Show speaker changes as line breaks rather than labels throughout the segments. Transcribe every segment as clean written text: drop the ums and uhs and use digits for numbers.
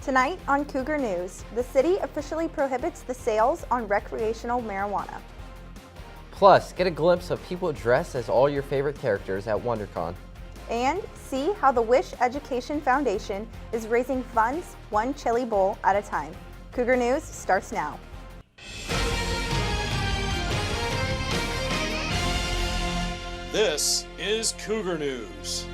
Tonight on Cougar News, the city officially prohibits the sales on recreational marijuana.
Plus, get a glimpse of people dressed as all your favorite characters at WonderCon.
And see how the Wish Education Foundation is raising funds one chili bowl at a time. Cougar News starts now.
This is Cougar News.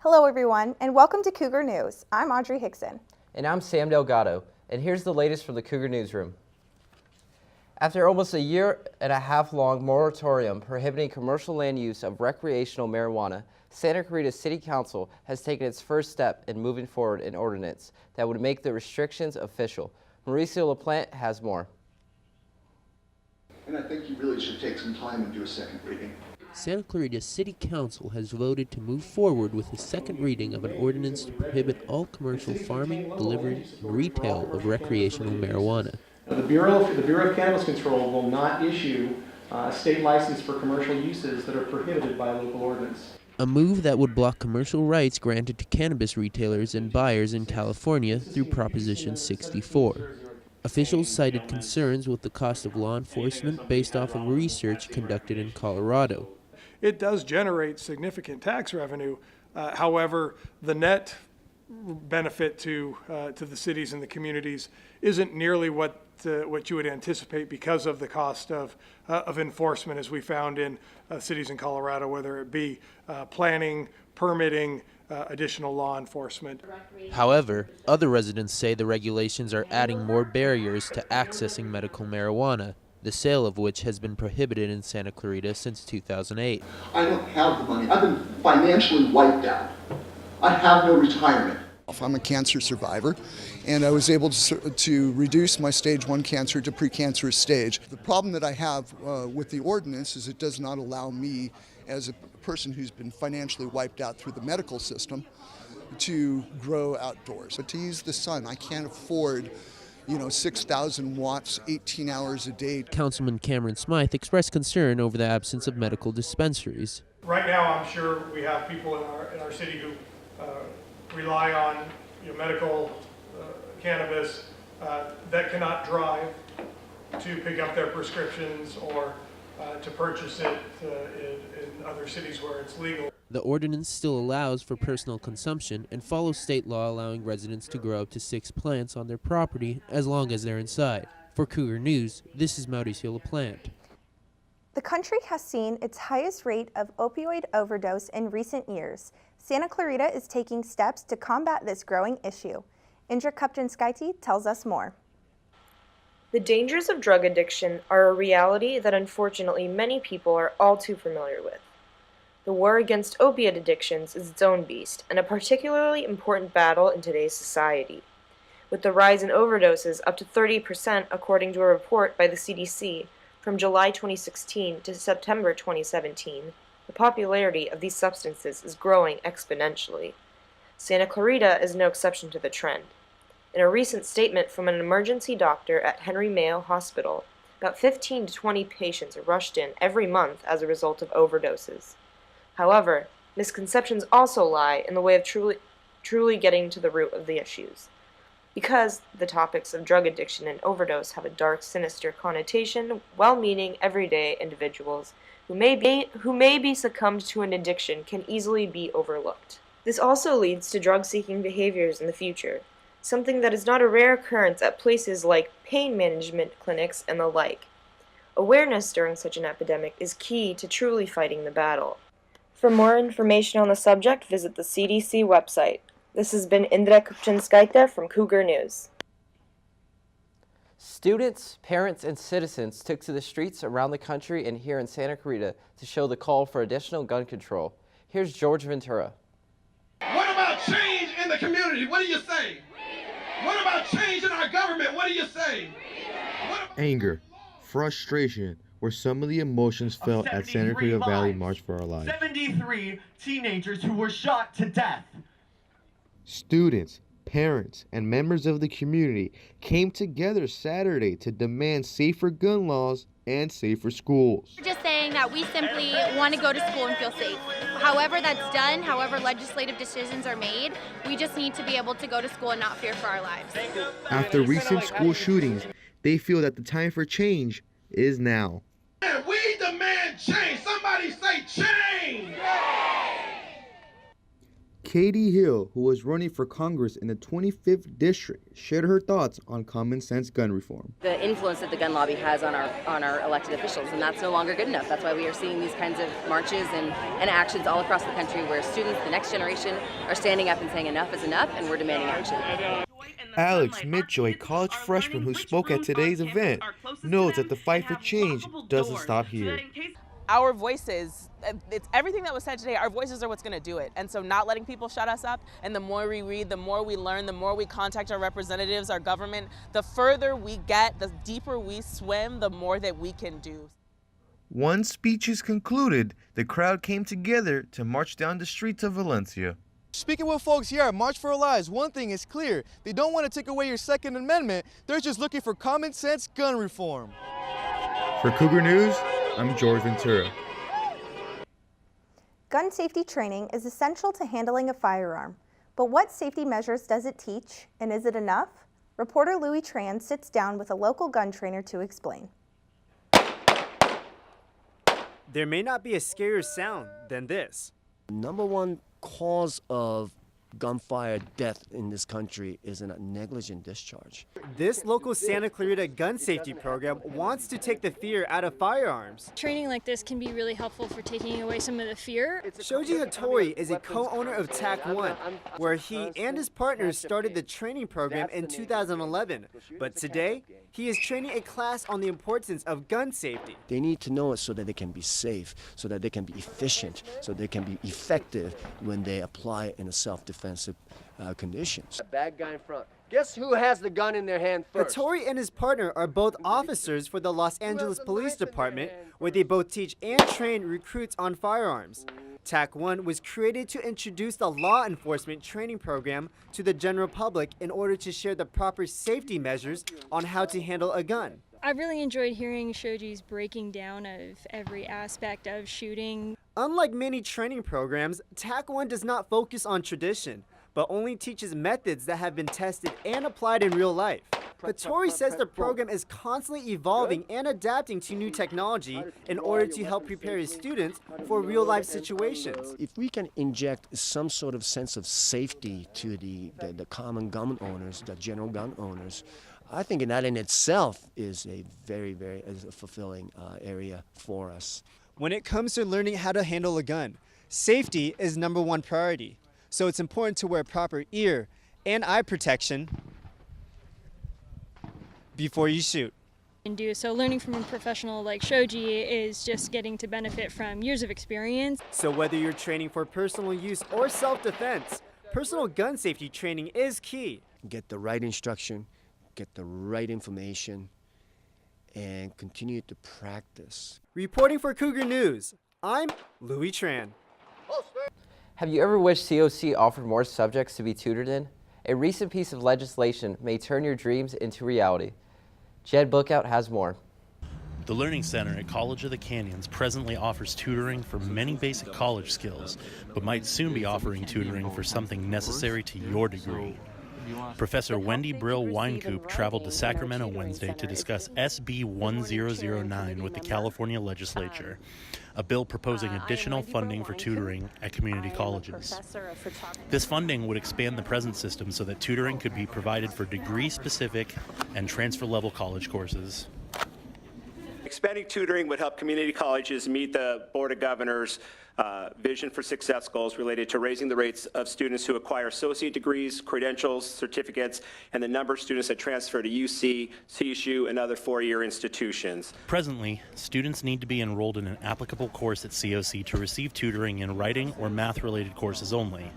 Hello everyone, and welcome to Cougar News. I'm Audrey Hickson.
And I'm Sam Delgado, and here's the latest from the Cougar Newsroom. After almost a year-and-a-half long moratorium prohibiting commercial land use of recreational marijuana, Santa Clarita City Council has taken its first step in moving forward an ordinance that would make the restrictions official. Mauricio LaPlante has more.
And I think you really should take some time and do a second reading.
Santa Clarita City Council has voted to move forward with a second reading of an ordinance to prohibit all commercial farming, delivery, and retail of recreational marijuana.
The Bureau of Cannabis Control will not issue a state license for commercial uses that are prohibited by local ordinance.
A move that would block commercial rights granted to cannabis retailers and buyers in California through Proposition 64. Officials cited concerns with the cost of law enforcement based off of research conducted in Colorado.
It does generate significant tax revenue. However, the net benefit to the cities and the communities isn't nearly what you would anticipate because of the cost of enforcement, as we found in cities in Colorado, whether it be planning, permitting, additional law enforcement.
However, other residents say the regulations are adding more barriers to accessing medical marijuana, the sale of which has been prohibited in Santa Clarita since 2008.
I don't have the money. I've been financially wiped out. I have no retirement. I'm a cancer survivor, and I was able to reduce my stage 1 cancer to precancerous stage. The problem that I have with the ordinance is it does not allow me, as a person who's been financially wiped out through the medical system, to grow outdoors. But to use the sun, I can't afford 6,000 watts, 18 hours a day.
Councilman Cameron Smythe expressed concern over the absence of medical dispensaries.
Right now, I'm sure we have people in our city who rely on medical cannabis that cannot drive to pick up their prescriptions or to purchase it in other cities where it's legal.
The ordinance still allows for personal consumption and follows state law allowing residents to grow up to 6 plants on their property as long as they're inside. For Cougar News, this is Mauricio LaPlante.
The country has seen its highest rate of opioid overdose in recent years. Santa Clarita is taking steps to combat this growing issue. Indra Kupchanskaite tells us more.
The dangers of drug addiction are a reality that unfortunately many people are all too familiar with. The war against opiate addictions is its own beast, and a particularly important battle in today's society. With the rise in overdoses up to 30% according to a report by the CDC from July 2016 to September 2017, the popularity of these substances is growing exponentially. Santa Clarita is no exception to the trend. In a recent statement from an emergency doctor at Henry Mayo Hospital, about 15 to 20 patients are rushed in every month as a result of overdoses. However, misconceptions also lie in the way of truly getting to the root of the issues. Because the topics of drug addiction and overdose have a dark, sinister connotation, well-meaning, everyday individuals who may be succumbed to an addiction can easily be overlooked. This also leads to drug-seeking behaviors in the future, something that is not a rare occurrence at places like pain management clinics and the like. Awareness during such an epidemic is key to truly fighting the battle. For more information on the subject, visit the CDC website. This has been Indra Kupchanskaite from Cougar News.
Students, parents, and citizens took to the streets around the country and here in Santa Clarita to show the call for additional gun control. Here's George Ventura.
What about change in the community? What do you say? What about change in our government? What do you say?
Anger, frustration were some of the emotions felt at Santa Clarita Valley March for Our Lives.
73 teenagers who were shot to death.
Students, parents, and members of the community came together Saturday to demand safer gun laws and safer schools.
We're just saying that we simply want to go to school and feel safe. However that's done, however legislative decisions are made, we just need to be able to go to school and not fear for our lives.
After recent school shootings, they feel that the time for change is now.
We demand change. Somebody say change.
Katie Hill, who was running for Congress in the 25th district, shared her thoughts on common sense gun reform.
The influence that the gun lobby has on our elected officials, and that's no longer good enough. That's why we are seeing these kinds of marches and actions all across the country where students, the next generation, are standing up and saying enough is enough, and we're demanding action.
Alex Mitchell, a college freshman who spoke at today's event, knows that the fight for change doesn't stop here.
Our voices, it's everything that was said today, our voices are what's going to do it. And so not letting people shut us up, and the more we read, the more we learn, the more we contact our representatives, our government, the further we get, the deeper we swim, the more that we can do.
Once speeches concluded, the crowd came together to march down the streets of Valencia.
Speaking with folks here at March for Our Lives, one thing is clear. They don't want to take away your Second Amendment. They're just looking for common sense gun reform.
For Cougar News, I'm George Ventura.
Gun safety training is essential to handling a firearm. But what safety measures does it teach, and is it enough? Reporter Louis Tran sits down with a local gun trainer to explain.
There may not be a scarier sound than this.
Number one cause of gunfire death in this country is a negligent discharge.
This local Santa Clarita gun safety program wants to take the fear out of firearms.
Training like this can be really helpful for taking away some of the fear.
Shoji Hattori is a co-owner of TAC 1, where he and his partners started the training program in 2011. But today, he is training a class on the importance of gun safety.
They need to know it so that they can be safe, so that they can be efficient, so they can be effective when they apply it in a self-defensive conditions.
A bad guy in front. Guess who has the gun in their hand first?
Hattori and his partner are both officers for the Los Angeles Police Department, where they both teach and train recruits on firearms. TAC 1 was created to introduce the law enforcement training program to the general public in order to share the proper safety measures on how to handle a gun.
I really enjoyed hearing Shoji's breaking down of every aspect of shooting.
Unlike many training programs, TAC 1 does not focus on tradition, but only teaches methods that have been tested and applied in real life. Hattori says the program is constantly evolving and adapting to new technology in order to help prepare his students for real-life situations.
If we can inject some sort of sense of safety to the common gun owners, the general gun owners, I think that in itself is a very, very fulfilling area for us.
When it comes to learning how to handle a gun, safety is number one priority. So it's important to wear proper ear and eye protection before you shoot.
So learning from a professional like Shoji is just getting to benefit from years of experience.
So whether you're training for personal use or self-defense, personal gun safety training is key.
Get the right instruction, get the right information, and continue to practice.
Reporting for Cougar News, I'm Louis Tran.
Have you ever wished COC offered more subjects to be tutored in? A recent piece of legislation may turn your dreams into reality. Jed Bookout has more.
The Learning Center at College of the Canyons presently offers tutoring for many basic college skills, but might soon be offering tutoring for something necessary to your degree. Professor Wendy Brill Weinkoop traveled to Sacramento Wednesday to discuss SB 1009 with the California legislature, a bill proposing additional funding for tutoring at community colleges. This funding would expand the present system so that tutoring could be provided for degree-specific and transfer-level college courses.
Expanding tutoring would help community colleges meet the Board of Governors' Vision for Success goals related to raising the rates of students who acquire associate degrees, credentials, certificates, and the number of students that transfer to UC, CSU, and other four-year institutions.
Presently, students need to be enrolled in an applicable course at COC to receive tutoring in writing or math-related courses only.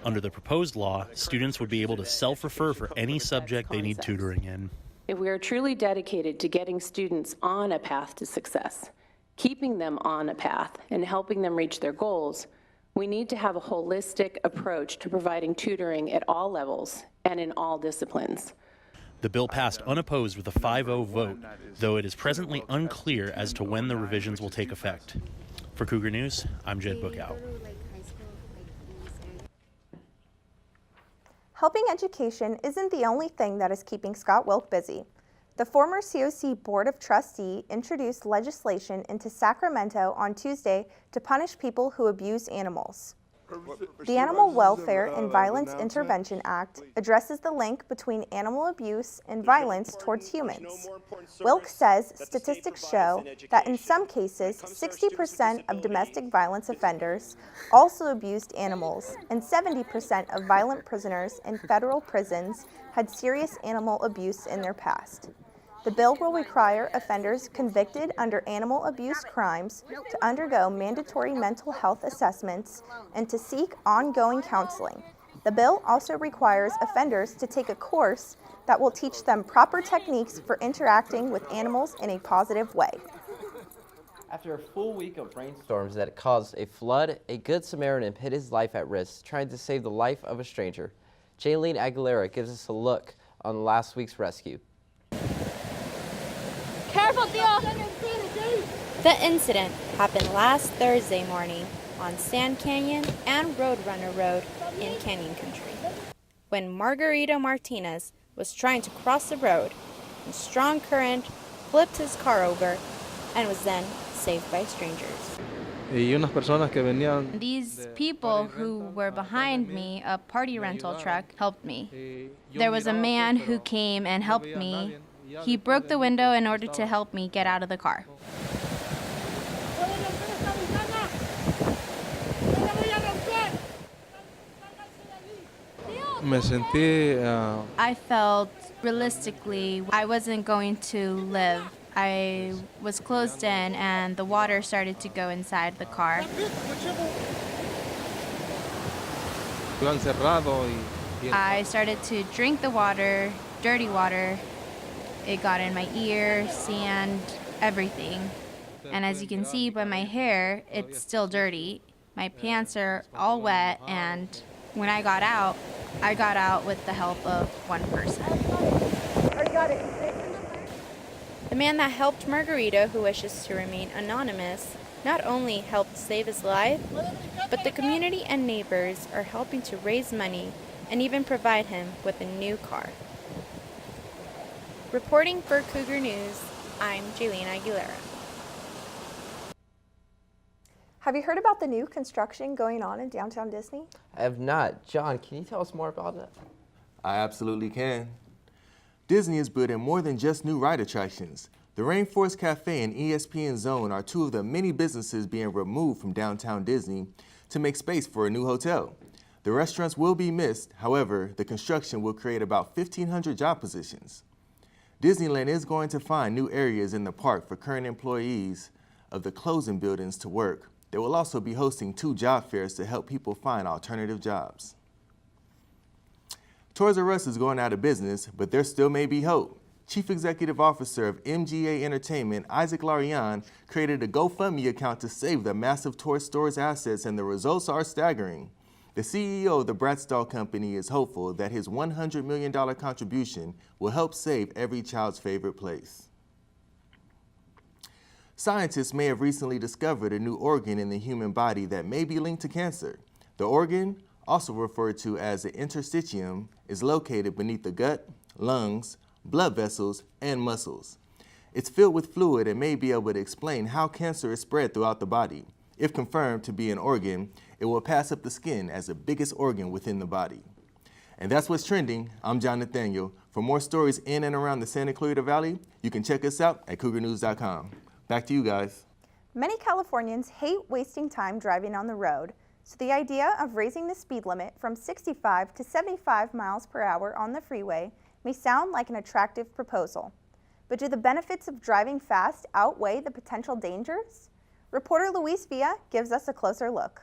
Under the proposed law, students would be able to self-refer for any subject they need tutoring in.
If we are truly dedicated to getting students on a path to success, keeping them on a path and helping them reach their goals, we need to have a holistic approach to providing tutoring at all levels and in all disciplines.
The bill passed unopposed with a 5-0 vote, though it is presently unclear as to when the revisions will take effect. For Cougar News, I'm Jed Bookout.
Helping education isn't the only thing that is keeping Scott Wilk busy. The former COC Board of Trustee introduced legislation into Sacramento on Tuesday to punish people who abuse animals. The Animal Welfare and Violence Intervention Act addresses the link between animal abuse and violence towards humans. Wilk says statistics show that in some cases, 60% of domestic violence offenders also abused animals, and 70% of violent prisoners in federal prisons had serious animal abuse in their past. The bill will require offenders convicted under animal abuse crimes to undergo mandatory mental health assessments and to seek ongoing counseling. The bill also requires offenders to take a course that will teach them proper techniques for interacting with animals in a positive way.
After a full week of rainstorms that caused a flood, a Good Samaritan put his life at risk trying to save the life of a stranger. Jaylene Aguilera gives us a look on last week's rescue.
Careful, Theo! The incident happened last Thursday morning on Sand Canyon and Roadrunner Road in Canyon Country, when Margarito Martinez was trying to cross the road. A strong current flipped his car over and was then saved by strangers. These people who were behind me, a party rental truck, helped me. There was a man who came and helped me. He broke the window in order to help me get out of the car. I felt realistically I wasn't going to live. I was closed in and the water started to go inside the car. I started to drink the water, dirty water. It got in my ear, sand, everything. And as you can see by my hair, it's still dirty. My pants are all wet, and when I got out with the help of one person. I got it. The man that helped Margarito, who wishes to remain anonymous, not only helped save his life, but the community and neighbors are helping to raise money and even provide him with a new car. Reporting for Cougar News, I'm Jaylene Aguilera.
Have you heard about the new construction going on in downtown Disney?
I have not. John, can you tell us more about that?
I absolutely can. Disney is building more than just new ride attractions. The Rainforest Cafe and ESPN Zone are two of the many businesses being removed from downtown Disney to make space for a new hotel. The restaurants will be missed. However, the construction will create about 1,500 job positions. Disneyland is going to find new areas in the park for current employees of the closing buildings to work. They will also be hosting 2 job fairs to help people find alternative jobs. Toys R Us is going out of business, but there still may be hope. Chief Executive Officer of MGA Entertainment, Isaac Larian, created a GoFundMe account to save the massive toy store's assets, and the results are staggering. The CEO of the Bratz doll company is hopeful that his $100 million contribution will help save every child's favorite place. Scientists may have recently discovered a new organ in the human body that may be linked to cancer. The organ, also referred to as the interstitium, is located beneath the gut, lungs, blood vessels, and muscles. It's filled with fluid and may be able to explain how cancer is spread throughout the body. If confirmed to be an organ, it will pass up the skin as the biggest organ within the body. And that's what's trending. I'm John Nathaniel. For more stories in and around the Santa Clarita Valley, you can check us out at cougarnews.com. Back to you guys.
Many Californians hate wasting time driving on the road, so the idea of raising the speed limit from 65 to 75 miles per hour on the freeway may sound like an attractive proposal. But do the benefits of driving fast outweigh the potential dangers? Reporter Luis Villa gives us a closer look.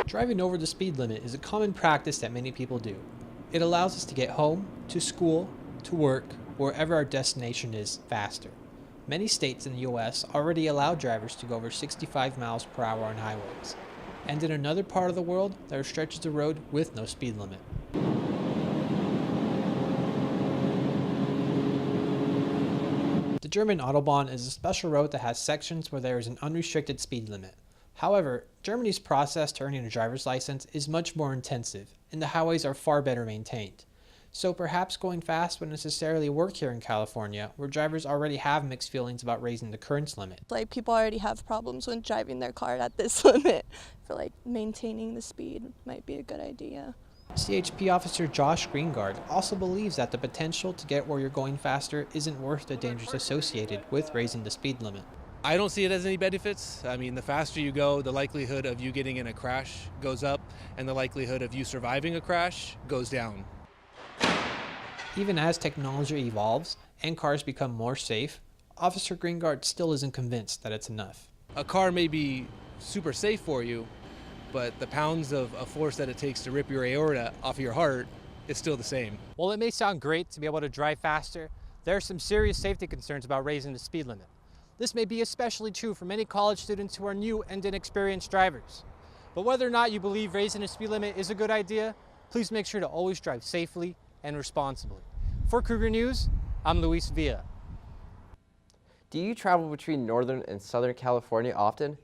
Driving over the speed limit is a common practice that many people do. It allows us to get home, to school, to work, wherever our destination is faster. Many states in the U.S. already allow drivers to go over 65 miles per hour on highways. And in another part of the world, there are stretches of road with no speed limit. German Autobahn is a special road that has sections where there is an unrestricted speed limit. However, Germany's process to earning a driver's license is much more intensive, and the highways are far better maintained. So perhaps going fast wouldn't necessarily work here in California, where drivers already have mixed feelings about raising the current limit.
Like, people already have problems when driving their car at this limit. I feel like maintaining the speed might be a good idea.
CHP officer Josh Greengard also believes that the potential to get where you're going faster isn't worth the dangers associated with raising the speed limit.
I don't see it as any benefits. I mean, the faster you go, the likelihood of you getting in a crash goes up, and the likelihood of you surviving a crash goes down.
Even as technology evolves and cars become more safe, Officer Greengard still isn't convinced that it's enough.
A car may be super safe for you, but the pounds of force that it takes to rip your aorta off of your heart is still the same.
While it may sound great to be able to drive faster, there are some serious safety concerns about raising the speed limit. This may be especially true for many college students who are new and inexperienced drivers. But whether or not you believe raising the speed limit is a good idea, please make sure to always drive safely and responsibly. For Cougar News, I'm Luis Villa.
Do you travel between Northern and Southern California often?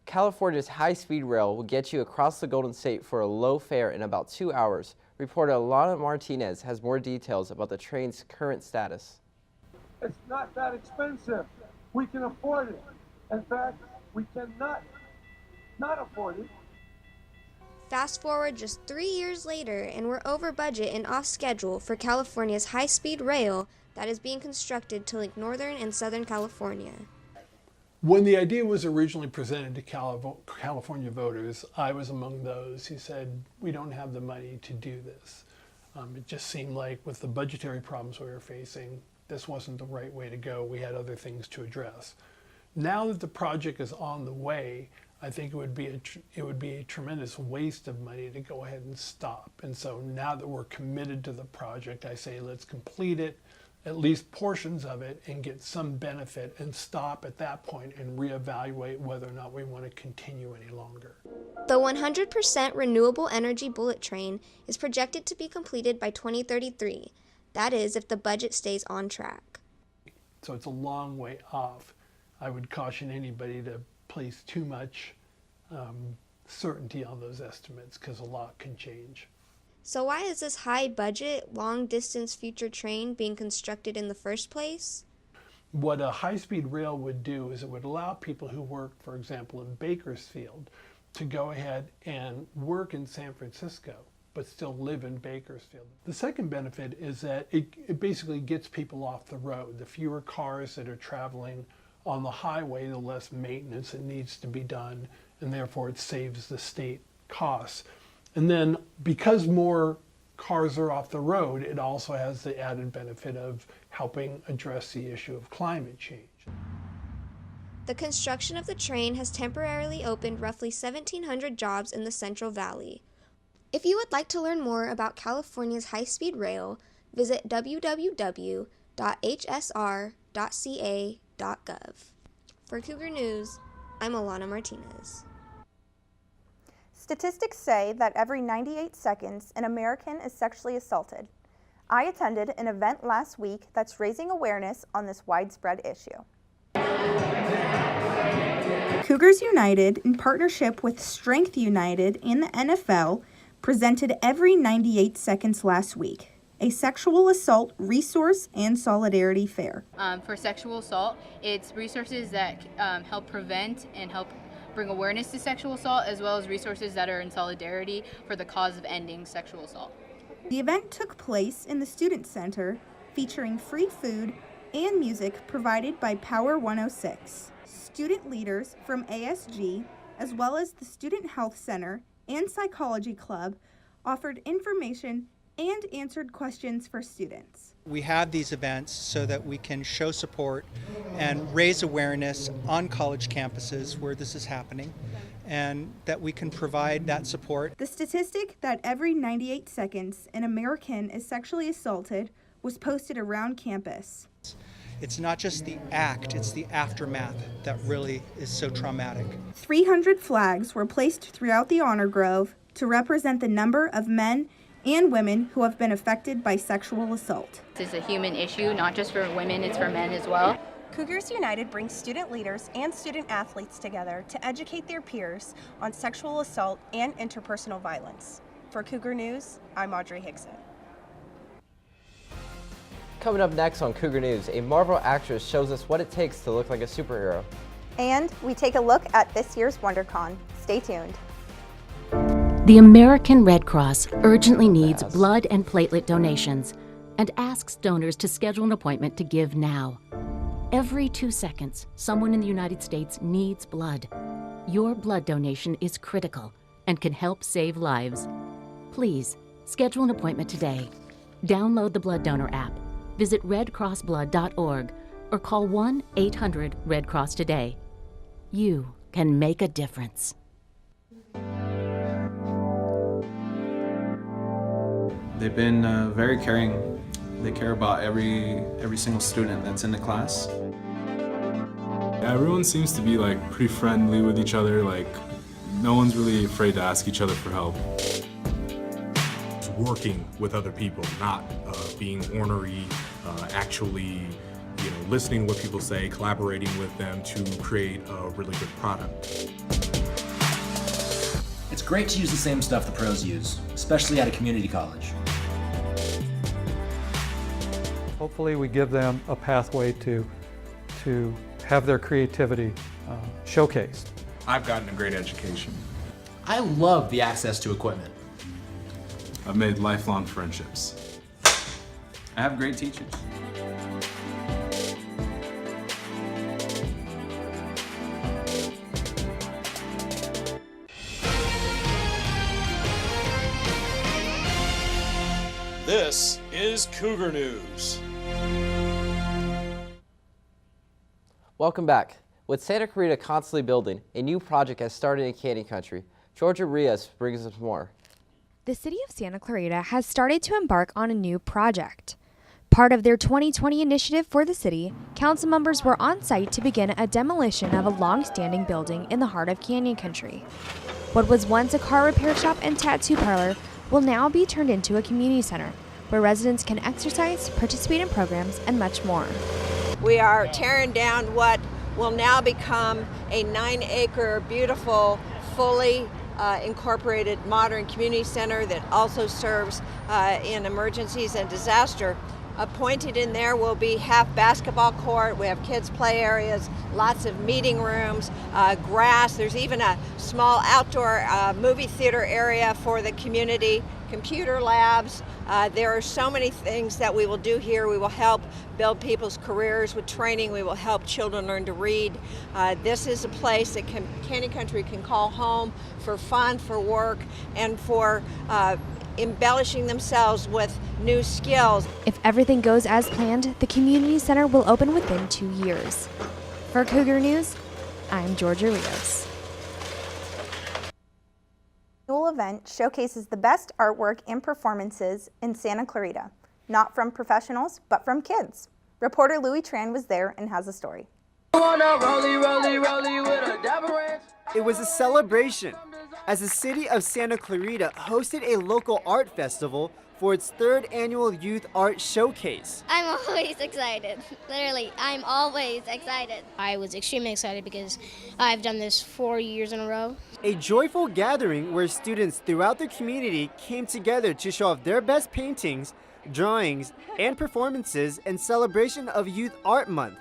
California's high-speed rail will get you across the Golden State for a low fare in about 2 hours. Reporter Alana Martinez has more details about the train's current status.
It's not that expensive. We can afford it. In fact, we cannot not afford it.
Fast forward just 3 years later, and we're over budget and off schedule for California's high-speed rail that is being constructed to link Northern and Southern California.
When the idea was originally presented to California voters, I was among those who said, we don't have the money to do this. It just seemed like with the budgetary problems we were facing, this wasn't the right way to go. We had other things to address. Now that the project is on the way, I think it would be a tremendous waste of money to go ahead and stop. And so now that we're committed to the project, I say let's complete it, at least portions of it, and get some benefit, and stop at that point and reevaluate whether or not we want to continue any longer.
The 100% renewable energy bullet train is projected to be completed by 2033. That is, if the budget stays on track.
So it's a long way off. I would caution anybody to place too much certainty on those estimates because a lot can change.
So why is this high-budget, long-distance future train being constructed in the first place?
What a high-speed rail would do is it would allow people who work, for example, in Bakersfield to go ahead and work in San Francisco but still live in Bakersfield. The second benefit is that it basically gets people off the road. The fewer cars that are traveling on the highway, the less maintenance that needs to be done, and therefore it saves the state costs. And then because more cars are off the road, it also has the added benefit of helping address the issue of climate change.
The construction of the train has temporarily opened roughly 1,700 jobs in the Central Valley. If you would like to learn more about California's high-speed rail, visit www.hsr.ca.gov. For Cougar News, I'm Alana Martinez.
Statistics say that every 98 seconds, an American is sexually assaulted. I attended an event last week that's raising awareness on this widespread issue. Cougars United, in partnership with Strength United and the NFL, presented Every 98 Seconds last week, a sexual assault resource and solidarity fair.
For sexual assault, it's resources that help prevent and help bring awareness to sexual assault, as well as resources that are in solidarity for the cause of ending sexual assault.
The event took place in the Student Center, featuring free food and music provided by Power 106. Student leaders from ASG, as well as the Student Health Center and Psychology Club, offered information and answered questions for students.
We have these events so that we can show support and raise awareness on college campuses where this is happening, and that we can provide that support.
The statistic that every 98 seconds an American is sexually assaulted was posted around campus.
It's not just the act, it's the aftermath that really is so traumatic.
300 flags were placed throughout the Honor Grove to represent the number of men and women who have been affected by sexual assault.
This is a human issue, not just for women, it's for men as well.
Cougars United brings student leaders and student athletes together to educate their peers on sexual assault and interpersonal violence. For Cougar News, I'm Audrey Hickson.
Coming up next on Cougar News, a Marvel actress shows us what it takes to look like a superhero.
And we take a look at this year's WonderCon. Stay tuned.
The American Red Cross urgently needs blood and platelet donations and asks donors to schedule an appointment to give now. Every 2 seconds, someone in the United States needs blood. Your blood donation is critical and can help save lives. Please, schedule an appointment today. Download the Blood Donor app, visit redcrossblood.org, or call 1-800-RED-CROSS today. You can make a difference.
They've been very caring. They care about every single student that's in the class.
Everyone seems to be like pretty friendly with each other. Like no one's really afraid to ask each other for help.
Working with other people, not being ornery, actually, listening to what people say, collaborating with them to create a really good product.
It's great to use the same stuff the pros use, especially at a community college.
Hopefully we give them a pathway to have their creativity showcased.
I've gotten a great education.
I love the access to equipment.
I've made lifelong friendships.
I have great teachers.
This is Cougar News.
Welcome back. With Santa Clarita constantly building, a new project has started in Canyon Country. Georgia Rios brings us more.
The city of Santa Clarita has started to embark on a new project. Part of their 2020 initiative for the city, council members were on site to begin a demolition of a long-standing building in the heart of Canyon Country. What was once a car repair shop and tattoo parlor will now be turned into a community center, where residents can exercise, participate in programs, and much more.
We are tearing down what will now become a 9-acre, beautiful, fully incorporated modern community center that also serves in emergencies and disaster. Appointed in there will be half basketball court. We have kids play areas, lots of meeting rooms, grass. There's even a small outdoor movie theater area for the community, computer labs. There are so many things that we will do here. We will help build people's careers with training. We will help children learn to read. This is a place that Canyon Country can call home for fun, for work, and for embellishing themselves with new skills.
If everything goes as planned, the community center will open within 2 years. For Cougar News, I'm Georgia Rios.
The annual event showcases the best artwork and performances in Santa Clarita, not from professionals, but from kids. Reporter Louis Tran was there and has a story.
It was a celebration as the city of Santa Clarita hosted a local art festival for its 3rd annual Youth Art Showcase.
I'm always excited. Literally, I'm always excited.
I was extremely excited because I've done this 4 years in a row.
A joyful gathering where students throughout the community came together to show off their best paintings, drawings, and performances in celebration of Youth Art Month,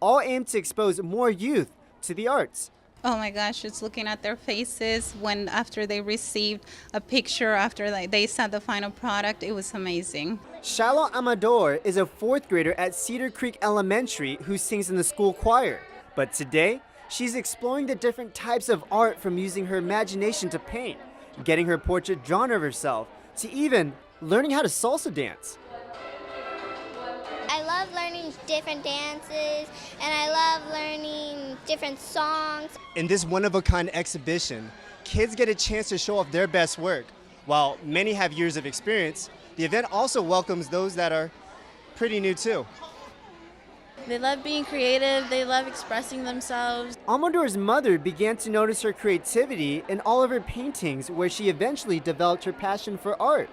all aimed to expose more youth to the arts.
Oh my gosh, it's looking at their faces after they received a picture, after they saw the final product. It was amazing.
Shiloh Amador is a 4th grader at Cedar Creek Elementary who sings in the school choir. But today, she's exploring the different types of art, from using her imagination to paint, getting her portrait drawn of herself, to even learning how to salsa dance.
I love learning different dances, and I love learning different songs.
In this one-of-a-kind exhibition, kids get a chance to show off their best work. While many have years of experience, the event also welcomes those that are pretty new too.
They love being creative, they love expressing themselves.
Amador's mother began to notice her creativity in all of her paintings, where she eventually developed her passion for art.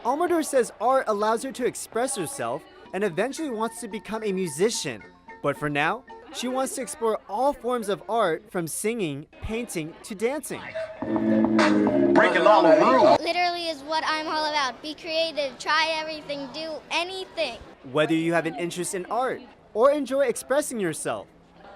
Amador says art allows her to express herself and eventually wants to become a musician. But for now, she wants to explore all forms of art from singing, painting, to dancing.
Breaking all the rules. Literally is what I'm all about. Be creative, try everything, do anything.
Whether you have an interest in art or enjoy expressing yourself,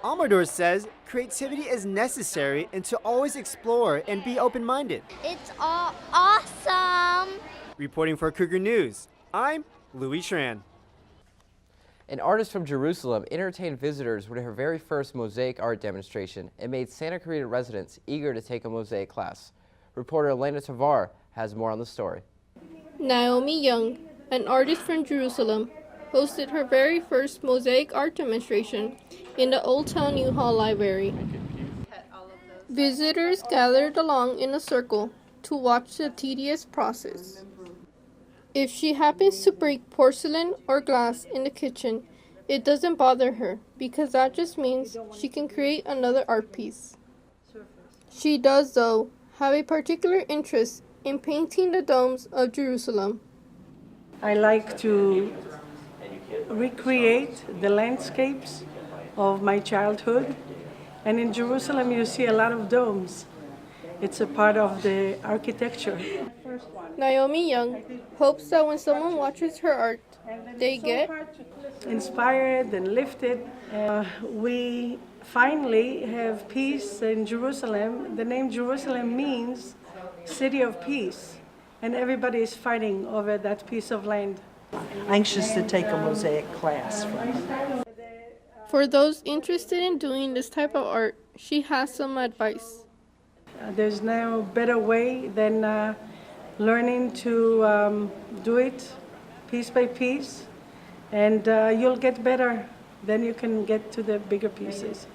Amador says creativity is necessary and to always explore and be open-minded.
It's all awesome.
Reporting for Cougar News, I'm Louis Tran.
An artist from Jerusalem entertained visitors with her very first mosaic art demonstration and made Santa Clarita residents eager to take a mosaic class. Reporter Elena Tavar has more on the story.
Naomi Young, an artist from Jerusalem, hosted her very first mosaic art demonstration in the Old Town New Hall Library. Visitors gathered along in a circle to watch the tedious process. If she happens to break porcelain or glass in the kitchen, it doesn't bother her because that just means she can create another art piece. She does, though, have a particular interest in painting the domes of Jerusalem.
I like to recreate the landscapes of my childhood, and in Jerusalem you see a lot of domes. It's a part of the architecture.
Naomi Young hopes that when someone watches her art, they get
inspired and lifted. We finally have peace in Jerusalem. The name Jerusalem means city of peace, and everybody is fighting over that piece of land.
Anxious to take a mosaic class from her.
For those interested in doing this type of art, she has some advice.
There's no better way than learning to do it piece by piece, and you'll get better. Then you can get to the bigger pieces.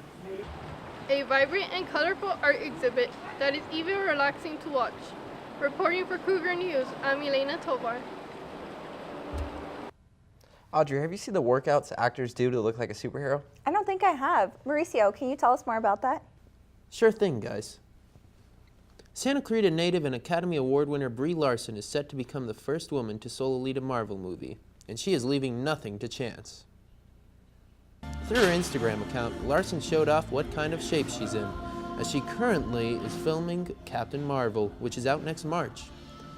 A vibrant and colorful art exhibit that is even relaxing to watch. Reporting for Cougar News, I'm Elena Tovar.
Audrey, have you seen the workouts actors do to look like a superhero?
I don't think I have. Mauricio, can you tell us more about that?
Sure thing, guys. Santa Clarita native and Academy Award winner Brie Larson is set to become the first woman to solo lead a Marvel movie, and she is leaving nothing to chance. Through her Instagram account, Larson showed off what kind of shape she's in, as she currently is filming Captain Marvel, which is out next March.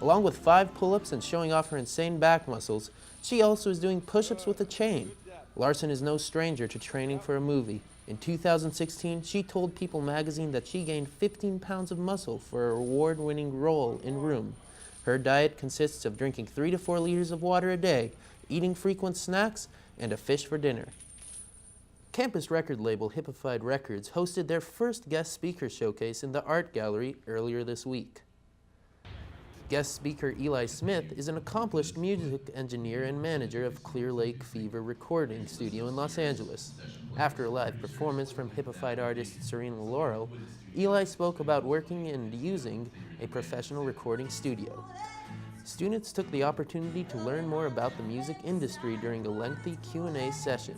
Along with 5 pull-ups and showing off her insane back muscles, she also is doing push-ups with a chain. Larson is no stranger to training for a movie. In 2016, she told People magazine that she gained 15 pounds of muscle for her award-winning role in Room. Her diet consists of drinking 3 to 4 liters of water a day, eating frequent snacks, and a fish for dinner. Campus record label Hippified Records hosted their first guest speaker showcase in the art gallery earlier this week. Guest speaker Eli Smith is an accomplished music engineer and manager of Clear Lake Fever Recording Studio in Los Angeles. After a live performance from Hippified artist Serena Laurel, Eli spoke about working and using a professional recording studio. Students took the opportunity to learn more about the music industry during a lengthy Q&A session.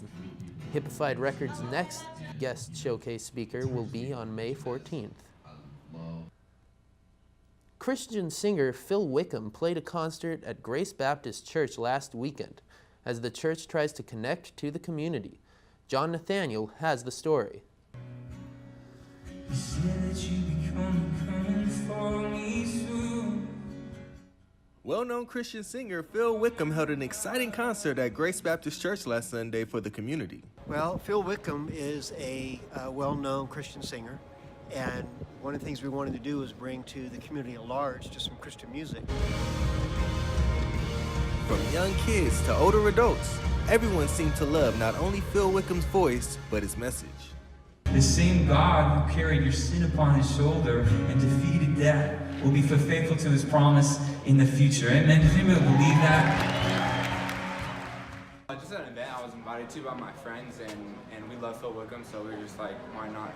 Hippified Records' next guest showcase speaker will be on May 14th. Christian singer Phil Wickham played a concert at Grace Baptist Church last weekend as the church tries to connect to the community. John Nathaniel has the story.
Well-known Christian singer Phil Wickham held an exciting concert at Grace Baptist Church last Sunday for the community.
Well, Phil Wickham is a well-known Christian singer, and one of the things we wanted to do was bring to the community at large just some Christian music.
From young kids to older adults, everyone seemed to love not only Phil Wickham's voice, but his message.
The same God who carried your sin upon his shoulder and defeated death will be faithful to his promise in the future. Amen. Does anybody believe that?
Just at an event I was invited to by my friends, and we love Phil Wickham, so we were just like, why not?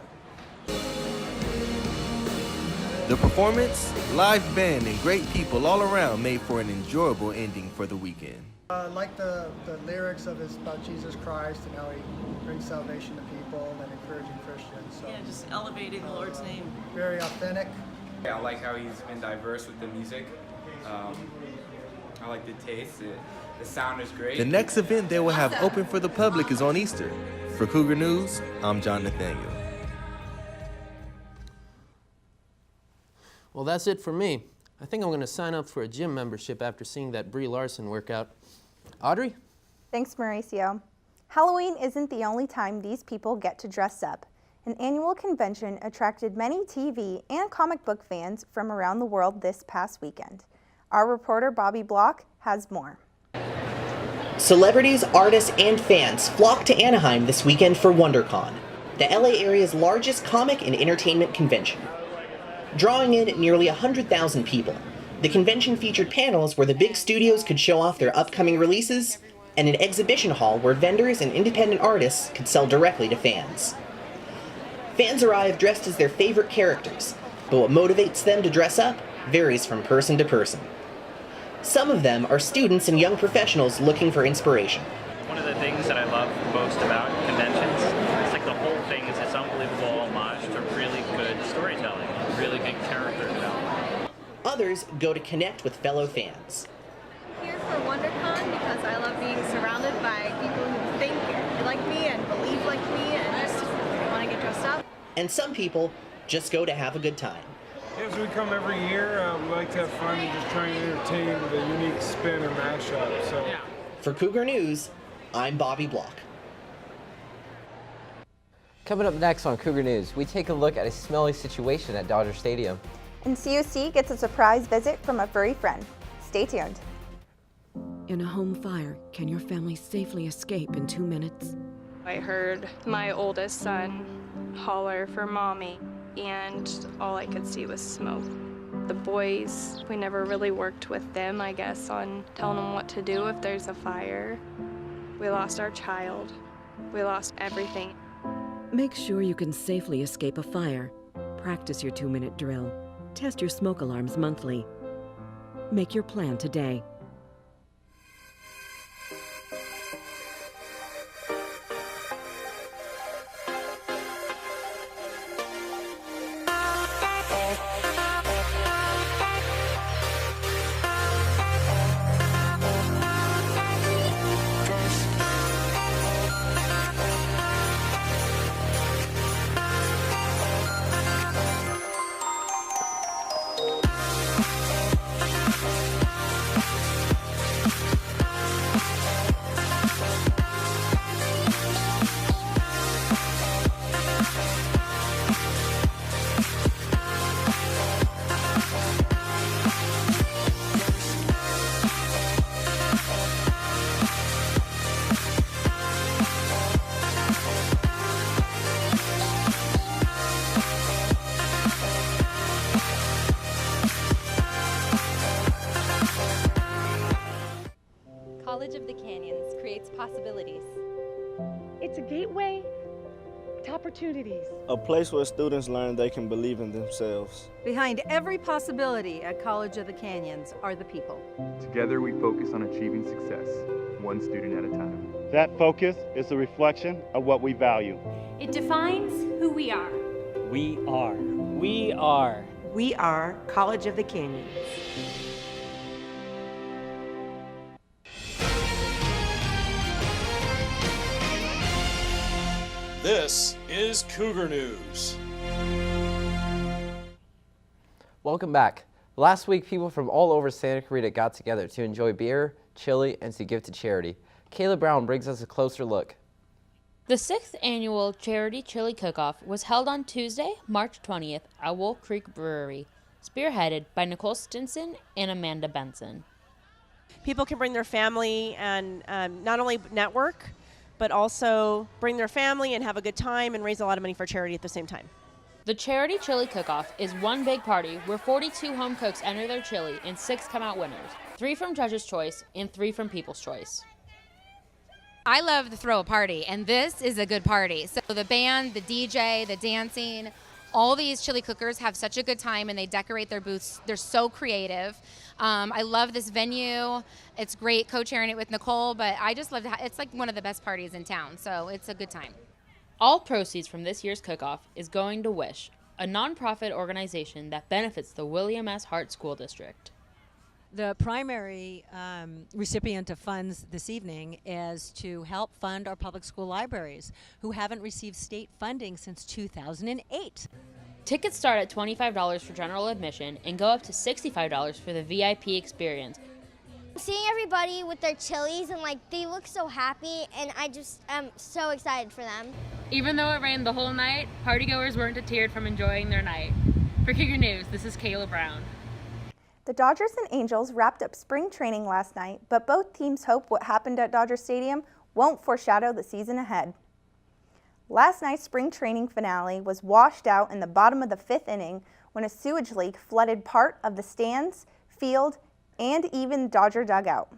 The performance, live band, and great people all around made for an enjoyable ending for the weekend.
I like the lyrics of his about Jesus Christ and how he brings salvation to people and encouraging Christians. So,
yeah, just elevating the Lord's name.
Very authentic.
Yeah, I like how he's been diverse with the music. I like the taste. The sound is great.
The next event they will have open for the public is on Easter. For Cougar News, I'm John Nathaniel.
Well, that's it for me. I think I'm going to sign up for a gym membership after seeing that Brie Larson workout. Audrey?
Thanks, Mauricio. Halloween isn't the only time these people get to dress up. An annual convention attracted many TV and comic book fans from around the world this past weekend. Our reporter Bobby Block has more.
Celebrities, artists, and fans flocked to Anaheim this weekend for WonderCon, the LA area's largest comic and entertainment convention. Drawing in nearly 100,000 people, the convention featured panels where the big studios could show off their upcoming releases, and an exhibition hall where vendors and independent artists could sell directly to fans. Fans arrive dressed as their favorite characters, but what motivates them to dress up varies from person to person. Some of them are students and young professionals looking for inspiration.
One of the things that I love most about conventions is like the whole thing is this unbelievable homage to really good storytelling, really good character development.
Others go to connect with fellow fans.
Here for WonderCon because I love being surrounded by people who think like me and believe like me and just want to get dressed up.
And some people just go to have a good time.
As we come every year, we like to have fun and just try and entertain with a unique spin or mashup. So.
For Cougar News, I'm Bobby Block.
Coming up next on Cougar News, we take a look at a smelly situation at Dodger Stadium.
And COC gets a surprise visit from a furry friend. Stay tuned.
In a home fire, can your family safely escape in 2 minutes?
I heard my oldest son holler for mommy, and all I could see was smoke. The boys, we never really worked with them, I guess, on telling them what to do if there's a fire. We lost our child. We lost everything.
Make sure you can safely escape a fire. Practice your 2-minute drill. Test your smoke alarms monthly. Make your plan today.
College of the Canyons creates possibilities.
It's a gateway to opportunities.
A place where students learn they can believe in themselves.
Behind every possibility at College of the Canyons are the people.
Together we focus on achieving success, one student at a time.
That focus is a reflection of what we value.
It defines who we are.
We are. We are.
We are College of the Canyons.
This is Cougar News.
Welcome back. Last week, people from all over Santa Clarita got together to enjoy beer, chili, and to give to charity. Kayla Brown brings us a closer look.
The 6th annual Charity Chili Cook-Off was held on Tuesday, March 20th at Wolf Creek Brewery, spearheaded by Nicole Stinson and Amanda Benson.
People can bring their family and not only network, but also bring their family and have a good time and raise a lot of money for charity at the same time.
The Charity Chili Cook-Off is one big party where 42 home cooks enter their chili and 6 come out winners, 3 from Judge's Choice and 3 from People's Choice.
I love to throw a party, and this is a good party. So the band, the DJ, the dancing, all these chili cookers have such a good time, and they decorate their booths. They're so creative. I love this venue. It's great co-chairing it with Nicole, but I just love it's like one of the best parties in town, so it's a good time.
All proceeds from this year's cook-off is going to WISH, a nonprofit organization that benefits the William S. Hart School District.
The primary recipient of funds this evening is to help fund our public school libraries, who haven't received state funding since 2008.
Tickets start at $25 for general admission and go up to $65 for the VIP experience.
Seeing everybody with their chilies and they look so happy, and I just am so excited for them.
Even though it rained the whole night, partygoers weren't deterred from enjoying their night. For Cougar News, this is Kayla Brown.
The Dodgers and Angels wrapped up spring training last night, but both teams hope what happened at Dodger Stadium won't foreshadow the season ahead. Last night's spring training finale was washed out in the bottom of the 5th inning when a sewage leak flooded part of the stands, field, and even Dodger dugout.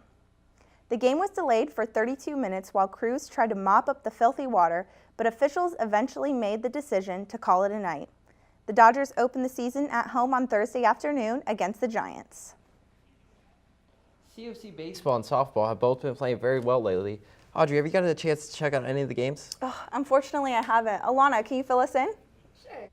The game was delayed for 32 minutes while crews tried to mop up the filthy water, but officials eventually made the decision to call it a night. The Dodgers opened the season at home on Thursday afternoon against the Giants.
COC baseball and softball have both been playing very well lately. Audrey, have you gotten a chance to check out any of the games?
Unfortunately, I haven't. Alana, can you fill us in?
Sure.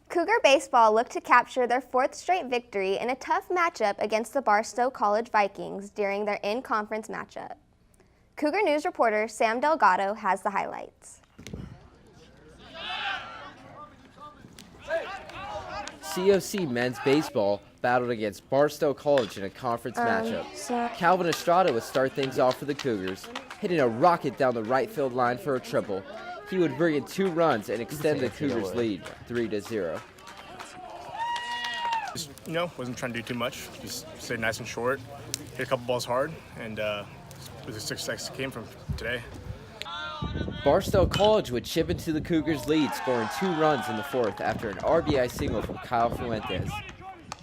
Cougar baseball looked to capture their 4th straight victory in a tough matchup against the Barstow College Vikings during their in-conference matchup. Cougar News reporter Sam Delgado has the highlights.
COC men's baseball battled against Barstow College in a conference matchup. Calvin Estrada would start things off for the Cougars, hitting a rocket down the right field line for a triple. He would bring in 2 runs and extend the Cougars' lead 3-0.
Just, wasn't trying to do too much. Just stay nice and short, hit a couple balls hard, and the success came from today.
Barstow College would chip into the Cougars' lead, scoring 2 runs in the 4th after an RBI single from Kyle Fuentes.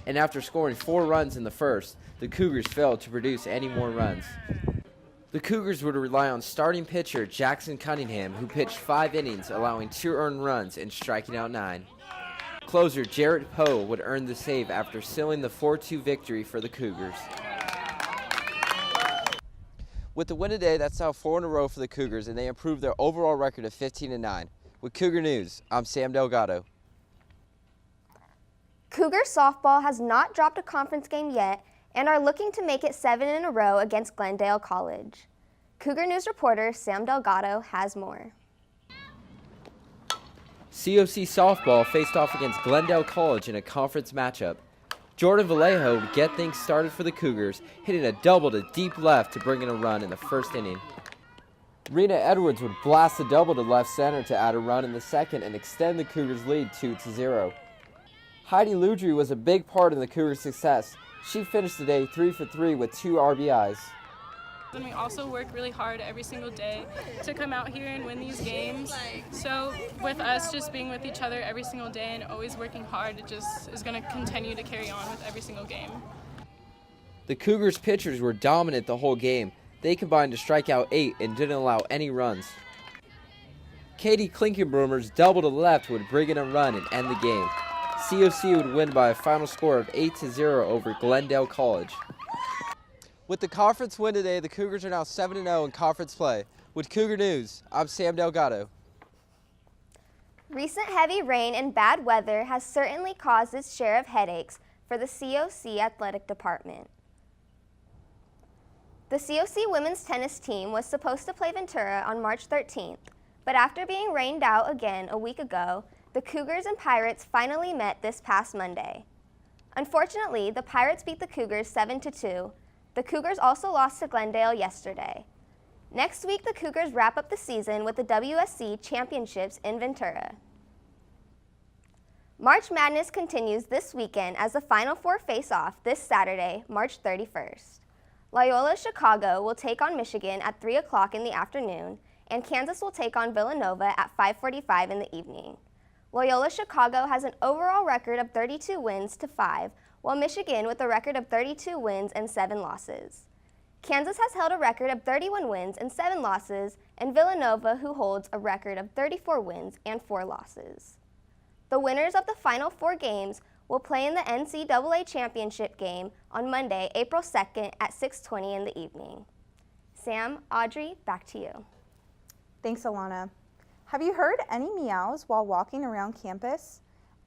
And after scoring 4 runs in the 1st, the Cougars failed to produce any more runs. The Cougars would rely on starting pitcher Jackson Cunningham, who pitched 5 innings, allowing 2 earned runs and striking out 9. Closer Jarrett Poe would earn the save after sealing the 4-2 victory for the Cougars. With the win today, that's now 4 in a row for the Cougars, and they improved their overall record of 15-9. With Cougar News, I'm Sam Delgado.
Cougar softball has not dropped a conference game yet and are looking to make it 7 in a row against Glendale College. Cougar News reporter Sam Delgado has more.
COC softball faced off against Glendale College in a conference matchup. Jordan Vallejo would get things started for the Cougars, hitting a double to deep left to bring in a run in the 1st inning. Rena Edwards would blast a double to left center to add a run in the 2nd and extend the Cougars' lead 2-0. Heidi Ludry was a big part in the Cougars' success. She finished the day 3 for 3 with 2 RBIs.
And we also work really hard every single day to come out here and win these games. So with us just being with each other every single day and always working hard, it just is going to continue to carry on with every single game.
The Cougars' pitchers were dominant the whole game. They combined to strike out 8 and didn't allow any runs. Katie Klinkenbrummer's double to left would bring in a run and end the game. COC would win by a final score of 8-0 over Glendale College. With the conference win today, the Cougars are now 7-0 in conference play. With Cougar News, I'm Sam Delgado.
Recent heavy rain and bad weather has certainly caused its share of headaches for the COC athletic department. The COC women's tennis team was supposed to play Ventura on March 13th, but after being rained out again a week ago, the Cougars and Pirates finally met this past Monday. Unfortunately, the Pirates beat the Cougars 7-2. The Cougars also lost to Glendale yesterday. Next week, the Cougars wrap up the season with the WSC Championships in Ventura. March Madness continues this weekend as the Final Four face-off this Saturday, March 31st. Loyola Chicago will take on Michigan at 3 o'clock in the afternoon, and Kansas will take on Villanova at 5:45 in the evening. Loyola Chicago has an overall record of 32 wins to 5, while Michigan with a record of 32 wins and 7 losses. Kansas has held a record of 31 wins and 7 losses, and Villanova, who holds a record of 34 wins and 4 losses. The winners of the Final Four games will play in the NCAA Championship game on Monday, April 2nd at 6:20 in the evening. Sam, Audrey, back to you.
Thanks, Alana. Have you heard any meows while walking around campus?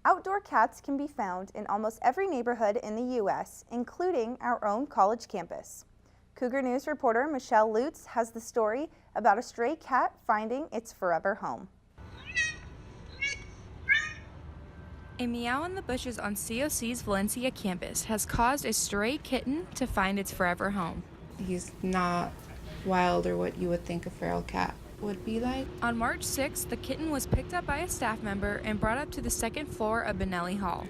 Outdoor cats can be found in almost every neighborhood in the U.S., including our own college campus. Cougar News reporter Michelle Lutz has the story about a stray cat finding its forever home.
A meow in the bushes on COC's Valencia campus has caused a stray kitten to find its forever home.
He's not wild or what you would think a feral cat would be like.
On March 6th, the kitten was picked up by a staff member and brought up to the second floor of Benelli Hall.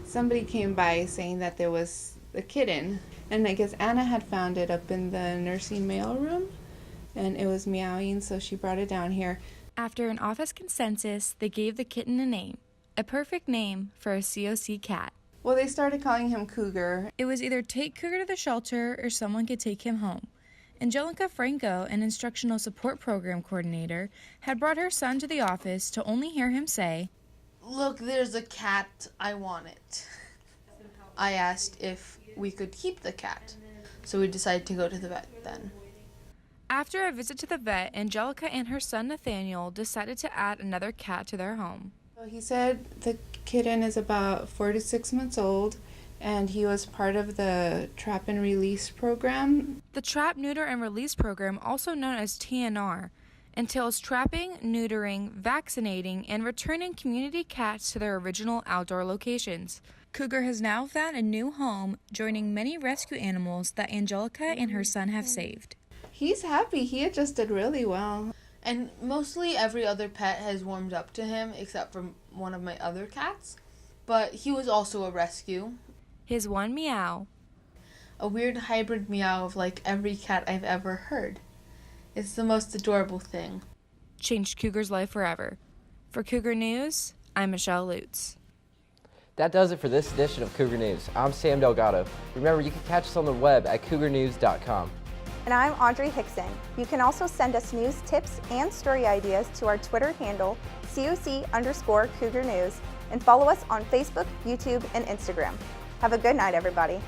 Somebody came by saying that there was a kitten, and I guess Anna had found it up in the nursing mail room, and it was meowing, so she brought it down here.
After an office consensus, they gave the kitten a name. A perfect name for a COC cat.
Well, they started calling him Cougar.
It was either take Cougar to the shelter or someone could take him home. Angelica Franco, an instructional support program coordinator, had brought her son to the office to only hear him say,
"Look, there's a cat. I want it." I asked if we could keep the cat, so we decided to go to the vet then.
After a visit to the vet, Angelica and her son Nathaniel decided to add another cat to their home.
He said the kitten is about 4 to 6 months old, and he was part of the Trap and Release program.
The Trap, Neuter, and Release program, also known as TNR, entails trapping, neutering, vaccinating, and returning community cats to their original outdoor locations. Cougar has now found a new home, joining many rescue animals that Angelica and her son have saved.
He's happy. He adjusted really well.
And mostly every other pet has warmed up to him except for one of my other cats. But he was also a rescue.
His one meow.
A weird hybrid meow of like every cat I've ever heard. It's the most adorable thing.
Changed Cougar's life forever. For Cougar News, I'm Michelle Lutz.
That does it for this edition of Cougar News. I'm Sam Delgado. Remember, you can catch us on the web at cougarnews.com.
And I'm Audrey Hickson. You can also send us news tips and story ideas to our Twitter handle, COC_Cougar News, and follow us on Facebook, YouTube, and Instagram. Have a good night, everybody.